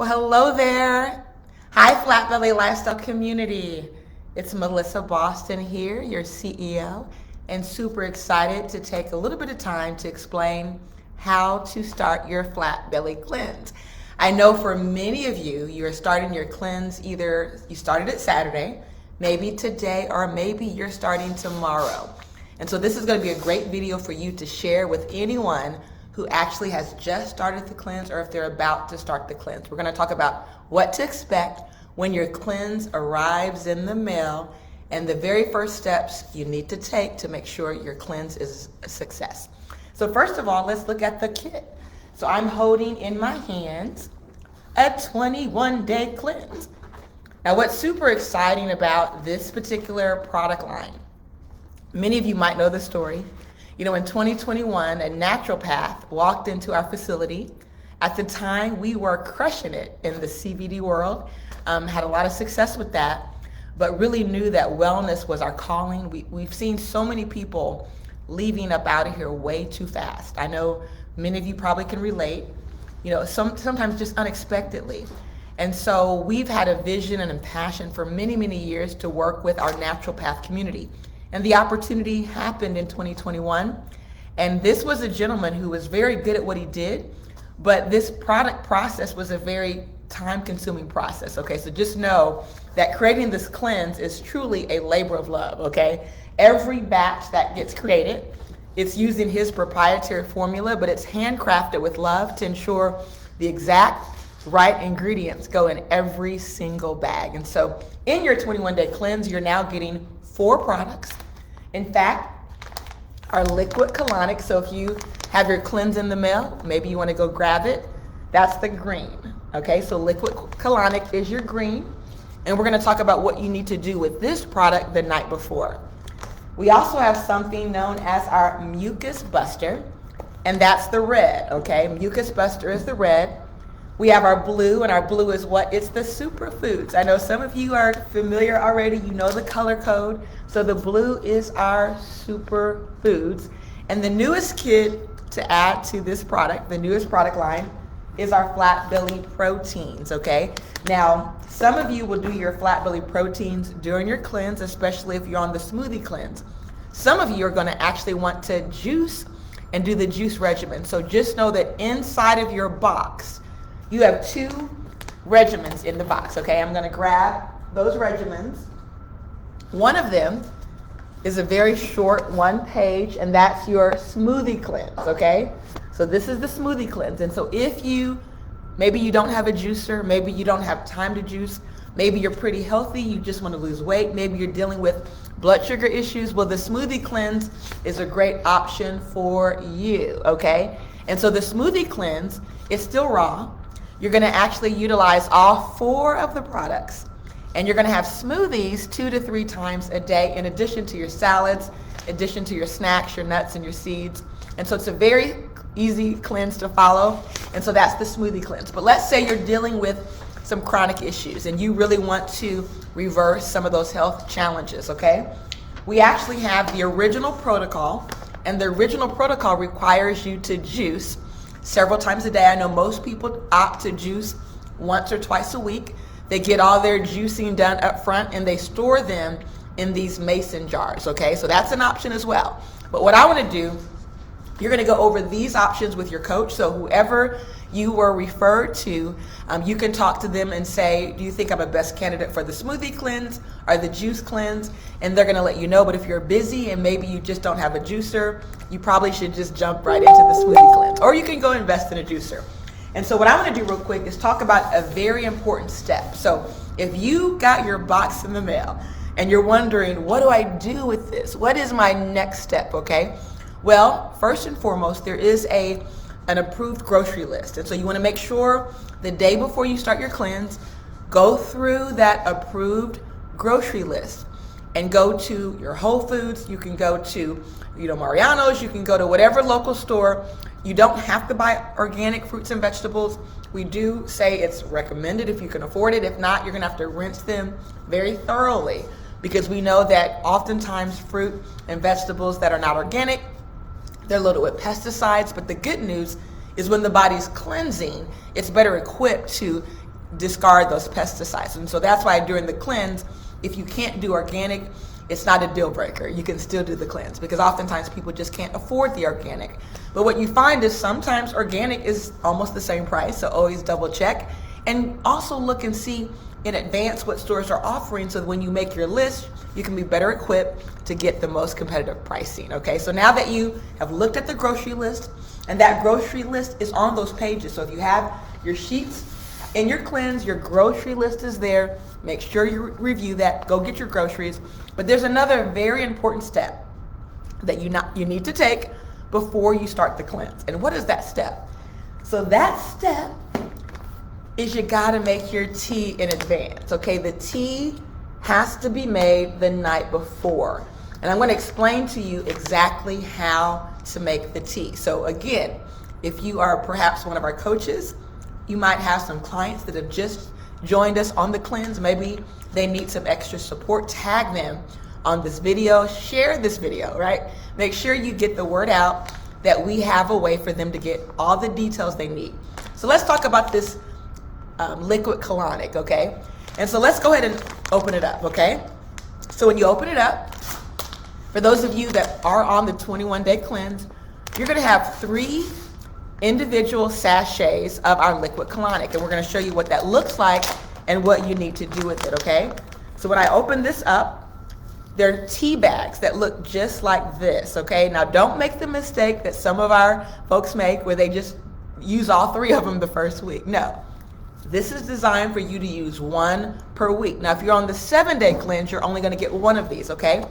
Well, hello there. Hi, Flat Belly Lifestyle community. It's Melissa Boston here, your CEO, and super excited to take a little bit of time to explain how to start your flat belly cleanse. I know for many of you, you're starting your cleanse, either you started it Saturday, maybe today, or maybe you're starting tomorrow. And so this is going to be a great video for you to share with anyone who actually has just started the cleanse or if they're about to start the cleanse. We're going to talk about what to expect when your cleanse arrives in the mail and the very first steps you need to take to make sure your cleanse is a success. So first of all, let's look at the kit. So I'm holding in my hands a 21-day cleanse. Now what's super exciting about this particular product line, many of you might know the story. You know, in 2021, a naturopath walked into our facility. At the time, we were crushing it in the CBD world, had a lot of success with that, but really knew that wellness was our calling. We've seen so many people leaving up out of here way too fast. I know many of you probably can relate, you know, sometimes just unexpectedly. And so we've had a vision and a passion for many, many years to work with our naturopath community. And the opportunity happened in 2021. And this was a gentleman who was very good at what he did, but this product process was a very time-consuming process, okay? So just know that creating this cleanse is truly a labor of love, okay? Every batch that gets created, it's using his proprietary formula, but it's handcrafted with love to ensure the exact right ingredients go in every single bag. And so in your 21-day cleanse, you're now getting 4 products. In fact, our liquid colonic, so if you have your cleanse in the mail, maybe you want to go grab it, that's the green. Okay, so liquid colonic is your green. And we're going to talk about what you need to do with this product the night before. We also have something known as our mucus buster, and that's the red, okay? Mucus buster is the red. We have our blue, and our blue is what? It's the Superfoods. I know some of you are familiar already. You know the color code. So the blue is our Superfoods. And the newest kit to add to this product, the newest product line, is our flat belly proteins, okay? Now, some of you will do your flat belly proteins during your cleanse, especially if you're on the smoothie cleanse. Some of you are going to actually want to juice and do the juice regimen. So just know that inside of your box, you have 2 regimens in the box, okay? I'm gonna grab those regimens. One of them is a very short 1 page, and that's your smoothie cleanse, okay? So this is the smoothie cleanse. And so if maybe you don't have a juicer, maybe you don't have time to juice, maybe you're pretty healthy, you just wanna lose weight, maybe you're dealing with blood sugar issues, well, the smoothie cleanse is a great option for you, okay? And so the smoothie cleanse is still raw. You're going to actually utilize all 4 of the products, and you're going to have smoothies 2 to 3 times a day in addition to your salads, in addition to your snacks, your nuts, and your seeds. And so it's a very easy cleanse to follow, and so that's the smoothie cleanse. But let's say you're dealing with some chronic issues and you really want to reverse some of those health challenges, okay? We actually have the original protocol, and the original protocol requires you to juice several times a day. I know most people opt to juice once or twice a week. They get all their juicing done up front and they store them in these mason jars, okay? So that's an option as well. But what I want to do, you're going to go over these options with your coach. So whoever you were referred to, you can talk to them and say, do you think I'm a best candidate for the smoothie cleanse or the juice cleanse? And they're going to let you know. But if you're busy and maybe you just don't have a juicer, you probably should just jump right into the smoothie cleanse. Or you can go invest in a juicer. And so what I want to do real quick is talk about a very important step. So if you got your box in the mail and you're wondering, what do I do with this? What is my next step, okay? Well, first and foremost, there is an approved grocery list. And so you want to make sure the day before you start your cleanse, go through that approved grocery list and go to your Whole Foods. You can go to, Mariano's. You can go to whatever local store. You don't have to buy organic fruits and vegetables. We do say it's recommended if you can afford it. If not, you're going to have to rinse them very thoroughly, because we know that oftentimes fruit and vegetables that are not organic, they're loaded with pesticides. But the good news is when the body's cleansing, it's better equipped to discard those pesticides. And so that's why during the cleanse, if you can't do organic, it's not a deal breaker. You can still do the cleanse because oftentimes people just can't afford the organic. But what you find is sometimes organic is almost the same price, so always double check. And also look and see in advance what stores are offering, so that when you make your list, you can be better equipped to get the most competitive pricing, okay? So now that you have looked at the grocery list, and that grocery list is on those pages, so if you have your sheets in your cleanse, your grocery list is there. Make sure you review that, go get your groceries. But there's another very important step that you need to take before you start the cleanse. And what is that step? So that step is you gotta make your tea in advance, okay? The tea has to be made the night before. And I'm gonna explain to you exactly how to make the tea. So again, if you are perhaps one of our coaches, you might have some clients that have just joined us on the cleanse. Maybe they need some extra support. Tag them on this video, share this video, right? Make sure you get the word out that we have a way for them to get all the details they need. So let's talk about this liquid colonic, okay? And so let's go ahead and open it up, okay? So when you open it up, for those of you that are on the 21-day cleanse, you're gonna have 3 individual sachets of our liquid colonic, and we're gonna show you what that looks like and what you need to do with it, okay? So when I open this up, they're tea bags that look just like this, okay? Now don't make the mistake that some of our folks make where they just use all 3 of them the first week. No. This is designed for you to use 1 per week. Now, if you're on the 7-day cleanse, you're only gonna get 1 of these, okay?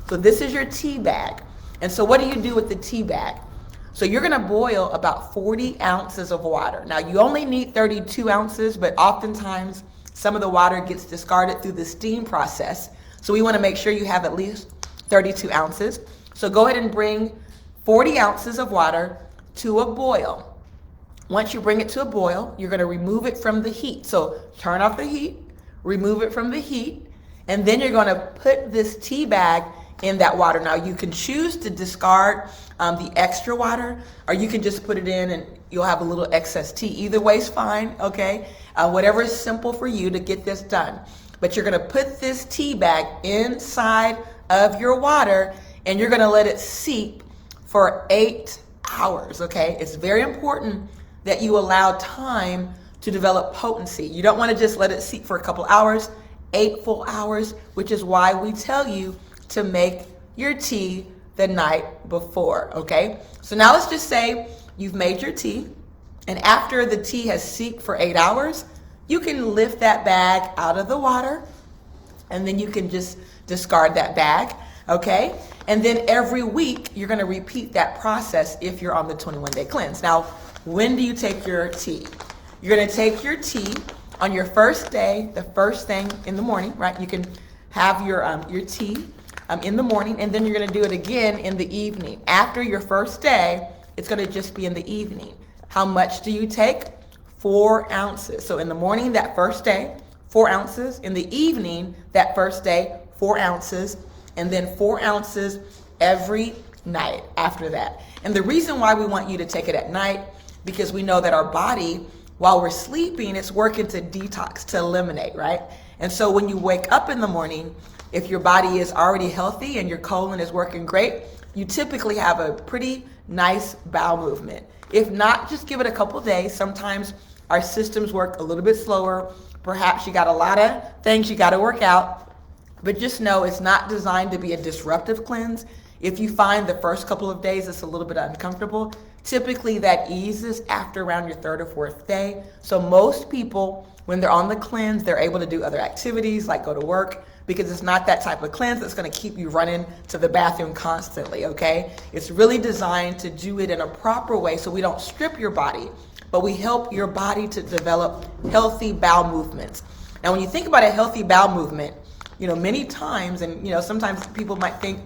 So this is your tea bag. And so what do you do with the tea bag? So you're gonna boil about 40 ounces of water. Now, you only need 32 ounces, but oftentimes some of the water gets discarded through the steam process. So we wanna make sure you have at least 32 ounces. So go ahead and bring 40 ounces of water to a boil. Once you bring it to a boil, you're gonna remove it from the heat. So turn off the heat, remove it from the heat, and then you're gonna put this tea bag in that water. Now you can choose to discard the extra water, or you can just put it in and you'll have a little excess tea. Either way is fine, okay? Whatever is simple for you to get this done. But you're gonna put this tea bag inside of your water and you're gonna let it seep for 8 hours, okay? It's very important that you allow time to develop potency. You don't want to just let it seep for a couple hours, 8 full hours, which is why we tell you to make your tea the night before, okay? So now let's just say you've made your tea, and after the tea has seeped for 8 hours, you can lift that bag out of the water, and then you can just discard that bag, okay? And then every week, you're gonna repeat that process if you're on the 21-day cleanse. Now, when do you take your tea? You're gonna take your tea on your first day, the first thing in the morning, right? You can have your tea in the morning, and then you're gonna do it again in the evening. After your first day, it's gonna just be in the evening. How much do you take? 4 ounces. So in the morning, that first day, 4 ounces. In the evening, that first day, 4 ounces. And then 4 ounces every night after that. And the reason why we want you to take it at night, because we know that our body, while we're sleeping, it's working to detox, to eliminate, right? And so when you wake up in the morning, if your body is already healthy and your colon is working great, you typically have a pretty nice bowel movement. If not, just give it a couple days. Sometimes our systems work a little bit slower. Perhaps you got a lot of things you got to work out, but just know it's not designed to be a disruptive cleanse. If you find the first couple of days it's a little bit uncomfortable, typically that eases after around your 3rd or 4th day. So most people, when they're on the cleanse, they're able to do other activities like go to work, because it's not that type of cleanse that's going to keep you running to the bathroom constantly, okay? It's really designed to do it in a proper way so we don't strip your body, but we help your body to develop healthy bowel movements. Now, when you think about a healthy bowel movement, many times, and sometimes people might think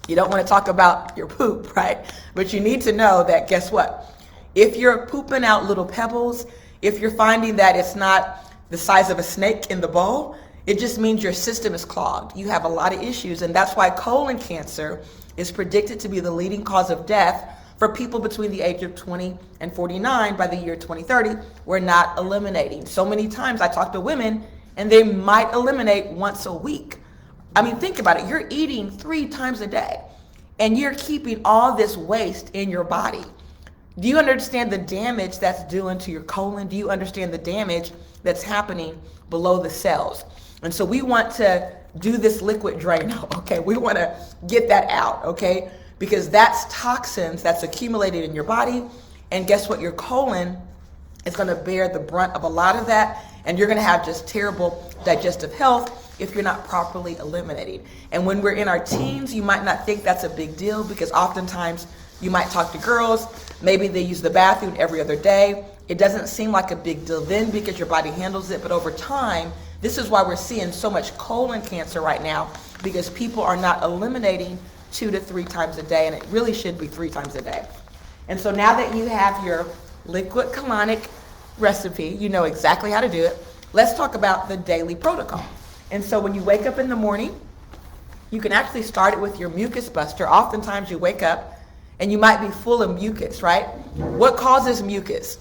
you don't want to talk about your poop, right? But you need to know that, guess what? If you're pooping out little pebbles, if you're finding that it's not the size of a snake in the bowl, it just means your system is clogged. You have a lot of issues, and that's why colon cancer is predicted to be the leading cause of death For people between the age of 20 and 49 by the year 2030, we're not eliminating. So many times I talk to women and they might eliminate once a week. I mean, think about it. You're eating 3 times a day and you're keeping all this waste in your body. Do you understand the damage that's doing to your colon? Do you understand the damage that's happening below the cells? And so we want to do this liquid drain, okay? We want to get that out, okay? Because that's toxins that's accumulated in your body. And guess what? Your colon is going to bear the brunt of a lot of that. And you're going to have just terrible digestive health if you're not properly eliminating. And when we're in our teens, you might not think that's a big deal because oftentimes you might talk to girls, maybe they use the bathroom every other day. It doesn't seem like a big deal then because your body handles it. But over time, this is why we're seeing so much colon cancer right now, because people are not eliminating 2 to 3 times a day, and it really should be 3 times a day. And so now that you have your liquid colonic recipe, you know exactly how to do it. Let's talk about the daily protocol. And so when you wake up in the morning, you can actually start it with your mucus buster. Oftentimes you wake up and you might be full of mucus, right? What causes mucus?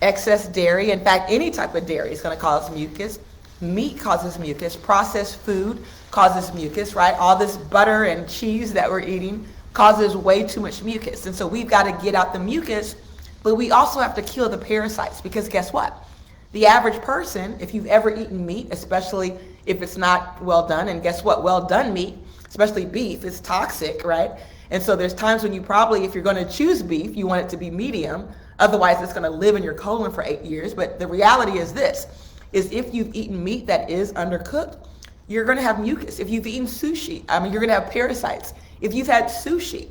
Excess dairy. In fact, any type of dairy is going to cause mucus. Meat causes mucus. Processed food causes mucus, right? All this butter and cheese that we're eating causes way too much mucus. And so we've got to get out the mucus, but we also have to kill the parasites, because guess what? The average person, if you've ever eaten meat, especially if it's not well done, and guess what? Well done meat, especially beef, is toxic, right? And so there's times when you probably, if you're going to choose beef, you want it to be medium. Otherwise, it's going to live in your colon for 8 years. But the reality is this, is if you've eaten meat that is undercooked, you're going to have mucus. If you've eaten sushi, you're going to have parasites. If you've had sushi,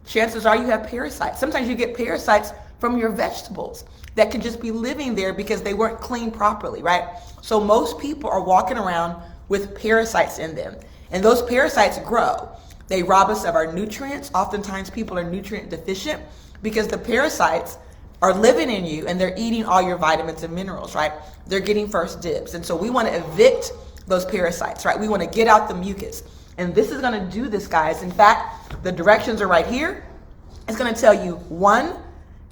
chances are you have parasites. Sometimes you get parasites from your vegetables that could just be living there because they weren't cleaned properly, right? So most people are walking around with parasites in them, and those parasites grow. They rob us of our nutrients. Oftentimes people are nutrient deficient because the parasites are living in you and they're eating all your vitamins and minerals, right? They're getting first dibs. And so we want to evict those parasites, right? We want to get out the mucus. And this is going to do this, guys. In fact, the directions are right here. It's going to tell you 1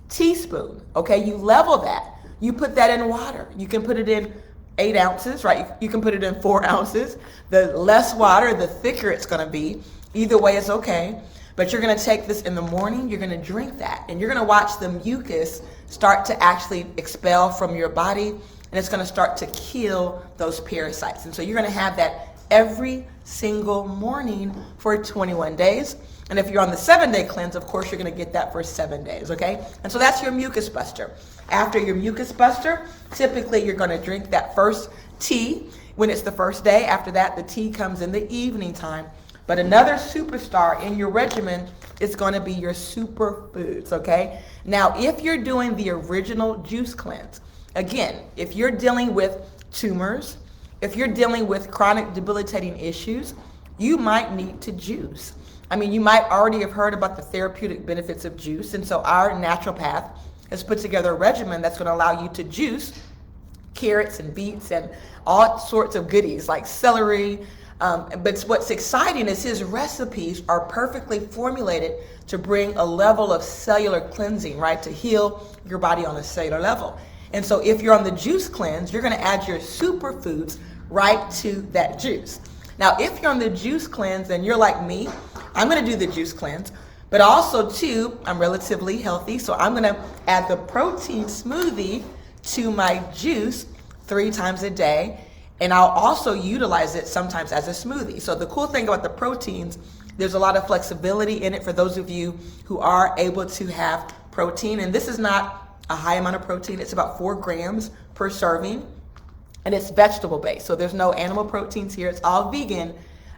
teaspoon, okay? You level that. You put that in water. You can put it in 8 ounces, right? You can put it in 4 ounces. The less water, the thicker it's going to be. Either way is okay. But you're going to take this in the morning, you're going to drink that, and you're going to watch the mucus start to actually expel from your body, and it's going to start to kill those parasites. And so you're going to have that every single morning for 21 days. And if you're on the 7-day cleanse, of course, you're going to get that for 7 days, okay? And so that's your mucus buster. After your mucus buster, typically you're going to drink that first tea when it's the first day. After that, the tea comes in the evening time. But another superstar in your regimen is going to be your superfoods, okay? Now, if you're doing the original juice cleanse, again, if you're dealing with tumors, if you're dealing with chronic debilitating issues, you might need to juice. I mean, you might already have heard about the therapeutic benefits of juice, and so our naturopath has put together a regimen that's going to allow you to juice carrots and beets and all sorts of goodies like celery. But what's exciting is his recipes are perfectly formulated to bring a level of cellular cleansing, right? To heal your body on a cellular level. And so if you're on the juice cleanse, you're going to add your superfoods right to that juice. Now, if you're on the juice cleanse and you're like me, I'm going to do the juice cleanse. But also, too, I'm relatively healthy, so I'm going to add the protein smoothie to my juice 3 times a day. And I'll also utilize it sometimes as a smoothie. So the cool thing about the proteins, there's a lot of flexibility in it for those of you who are able to have protein. And this is not a high amount of protein. It's about 4 grams per serving. And it's vegetable based. So there's no animal proteins here. It's all vegan.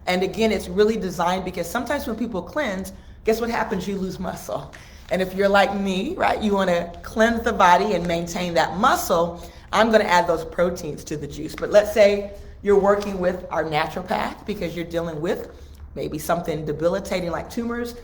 And again, it's really designed because sometimes when people cleanse, guess what happens? You lose muscle. And if you're like me, right, you want to cleanse the body and maintain that muscle, I'm going to add those proteins to the juice. But let's say you're working with our naturopath because you're dealing with maybe something debilitating like tumors.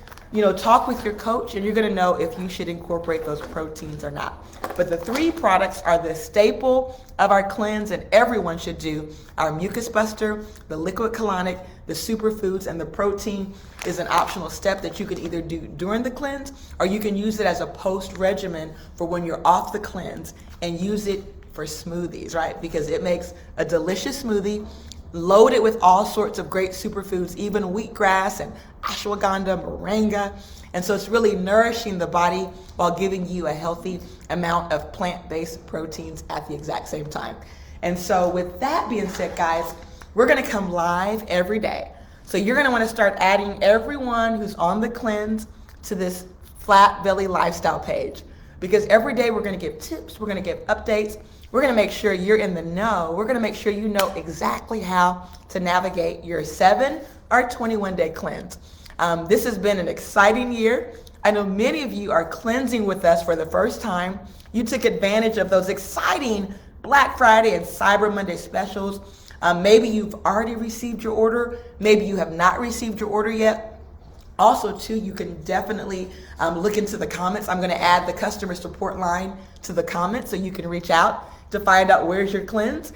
Talk with your coach and you're going to know if you should incorporate those proteins or not. But the 3 products are the staple of our cleanse, and everyone should do. Our Mucus Buster, the Liquid Colonic, the Superfoods, and the protein is an optional step that you can either do during the cleanse, or you can use it as a post regimen for when you're off the cleanse, and use it for smoothies, right? Because it makes a delicious smoothie loaded with all sorts of great superfoods, even wheatgrass and ashwagandha, moringa. And so it's really nourishing the body while giving you a healthy amount of plant-based proteins at the exact same time. And so with that being said, guys, we're gonna come live every day. So you're gonna wanna start adding everyone who's on the cleanse to this Flat Belly Lifestyle page. Because every day we're gonna give tips, we're gonna give updates, we're gonna make sure you're in the know, we're gonna make sure you know exactly how to navigate your 7 or 21-day cleanse. This has been an exciting year. I know many of you are cleansing with us for the first time. You took advantage of those exciting Black Friday and Cyber Monday specials. Maybe you've already received your order, maybe you have not received your order yet. Also, too, you can definitely look into the comments. I'm going to add the customer support line to the comments so you can reach out to find out where's your cleanse.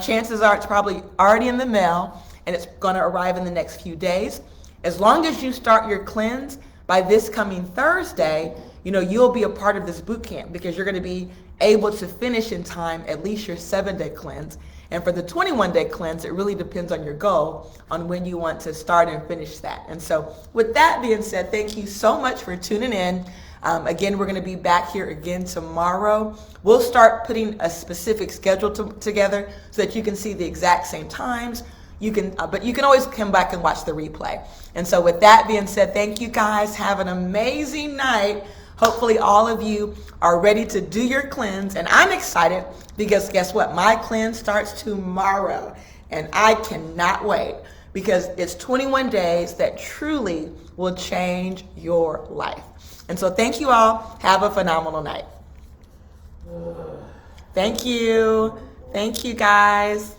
Chances are it's probably already in the mail and it's going to arrive in the next few days. As long as you start your cleanse by this coming Thursday, you'll be a part of this boot camp because you're going to be able to finish in time at least your 7-day cleanse. And for the 21-day cleanse, it really depends on your goal on when you want to start and finish that. And so with that being said, thank you so much for tuning in. Again, we're going to be back here again tomorrow. We'll start putting a specific schedule together so that you can see the exact same times. But you can always come back and watch the replay. And so with that being said, thank you guys. Have an amazing night. Hopefully all of you are ready to do your cleanse. And I'm excited because guess what? My cleanse starts tomorrow. And I cannot wait because it's 21 days that truly will change your life. And so thank you all. Have a phenomenal night. Thank you. Thank you, guys.